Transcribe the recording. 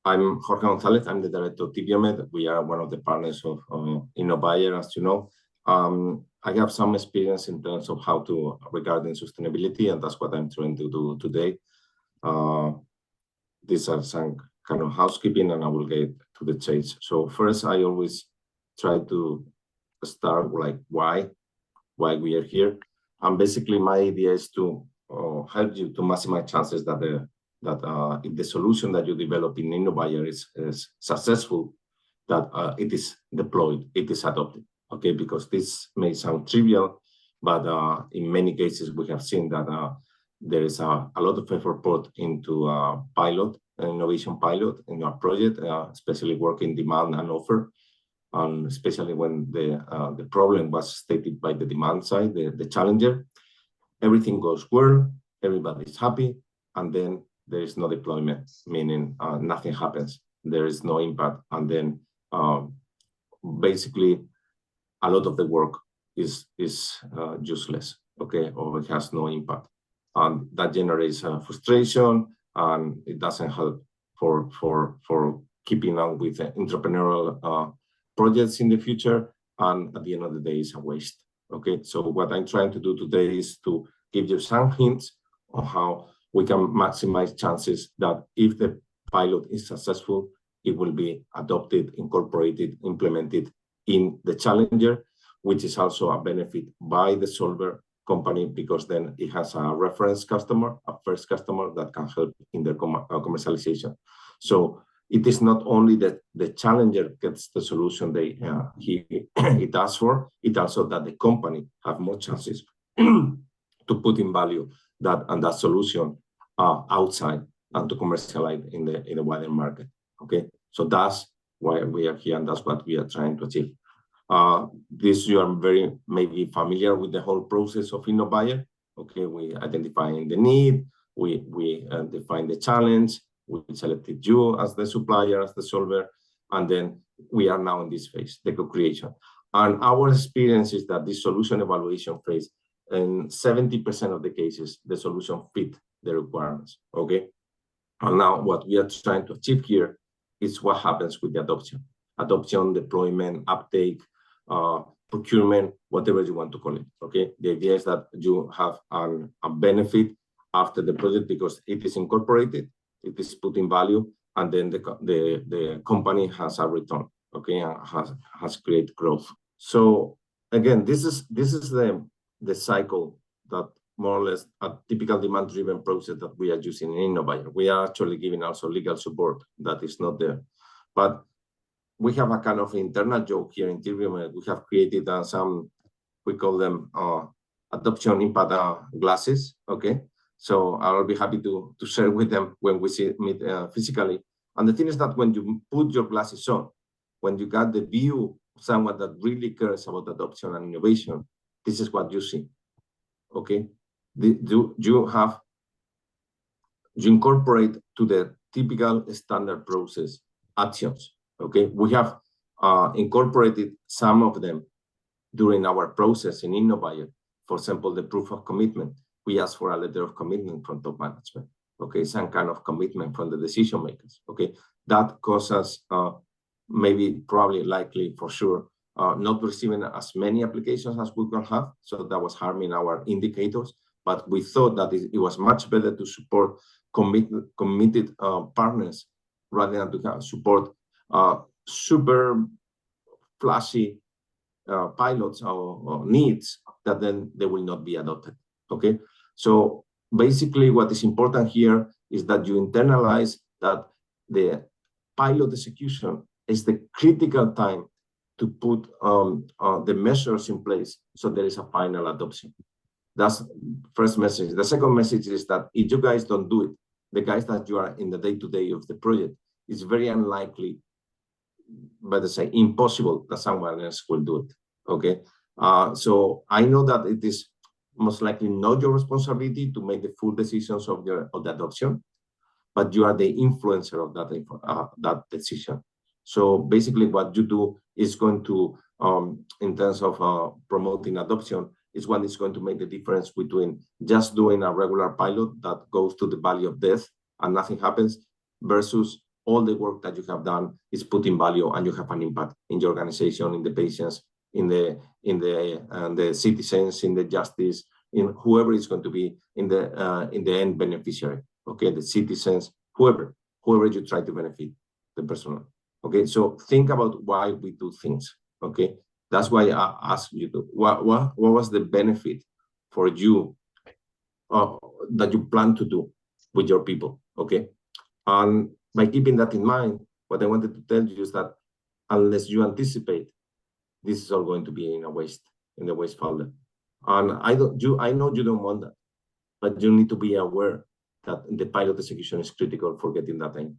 I'm Jorge Gonzalez. I'm the director of Ticbiomed. We are one of the partners of InnoBuyer, as you know. I have some experience in terms of how to regarding sustainability, and that's what I'm trying to do today. These are some kind of housekeeping, and I will get to the chase. So first, I always try to start like why we are here, and basically my idea is to help you to maximize chances that if the solution that you develop in InnoBuyer is successful, that it is deployed, it is adopted. Okay, because this may sound trivial, but in many cases we have seen that there is a lot of effort put into an innovation pilot in our project, especially working demand and offer, and especially when the problem was stated by the demand side, the challenger. Everything goes well, everybody's happy, and then there is no deployment, meaning nothing happens. There is no impact, and then basically a lot of the work is useless, okay, or it has no impact, and that generates frustration, and it doesn't help for keeping on with entrepreneurial projects in the future, and at the end of the day, it's a waste. Okay, so what I'm trying to do today is to give you some hints on how we can maximize chances that if the pilot is successful, it will be adopted, incorporated, implemented in the challenger, which is also a benefit by the solver company, because then it has a reference customer, a first customer that can help in their commercialization. So it is not only that the challenger gets the solution it asks for, it also that the company have more chances to put in value that solution outside and to commercialize in the wider market. Okay, so that's why we are here, and that's what we are trying to achieve. You are very maybe familiar with the whole process of InnoBuyer. Okay, we identify the need, we define the challenge, we selected you as the supplier, as the solver, and then we are now in this phase, the co-creation. And our experience is that this solution evaluation phase, in 70% of the cases, the solution fit the requirements. Okay, and now what we are trying to achieve here is what happens with the adoption, deployment, uptake, procurement, whatever you want to call it. Okay, the idea is that you have a benefit after the project because it is incorporated, it is put in value, and then the company has a return. Okay, and has created growth. So again, this is the cycle that more or less a typical demand-driven process that we are using in InnoBuyer. We are actually giving also legal support that is not there, but we have a kind of internal joke here in Ticbiomed. We have created some, we call them adoption impact glasses. Okay, so I'll be happy to share with them when we meet physically. And the thing is that when you put your glasses on, when you got the view of someone that really cares about adoption and innovation, this is what you see. Okay, you incorporate to the typical standard process actions. Okay, we have incorporated some of them during our process in InnoBuyer. For example, the proof of commitment. We ask for a letter of commitment from top management. Okay, some kind of commitment from the decision makers. Okay, that causes maybe, probably, likely, for sure, not receiving as many applications as we could have. So that was harming our indicators. But we thought that it was much better to support committed partners rather than to support super flashy pilots or needs that then they will not be adopted. Okay, so basically what is important here is that you internalize that the pilot execution is the critical time to put the measures in place so there is a final adoption. That's first message. The second message is that if you guys don't do it, the guys that you are in the day-to-day of the project, it's very unlikely, but to say impossible, that someone else will do it. Okay, so I know that it is most likely not your responsibility to make the full decisions of the adoption, but you are the influencer of that decision. So basically what you do is going to, in terms of promoting adoption, is what is going to make the difference between just doing a regular pilot that goes to the valley of death and nothing happens versus all the work that you have done is put in value, and you have an impact in your organization, in the patients, in the citizens, in the justice, in whoever is going to be in the end beneficiary. Okay, the citizens, whoever you try to benefit, the personnel. Okay, so think about why we do things. Okay, that's why I asked you to what was the benefit for you that you plan to do with your people. Okay, and by keeping that in mind, what I wanted to tell you is that unless you anticipate, this is all going to be in the waste folder. And I know you don't want that, but you need to be aware that the pilot execution is critical for getting that in.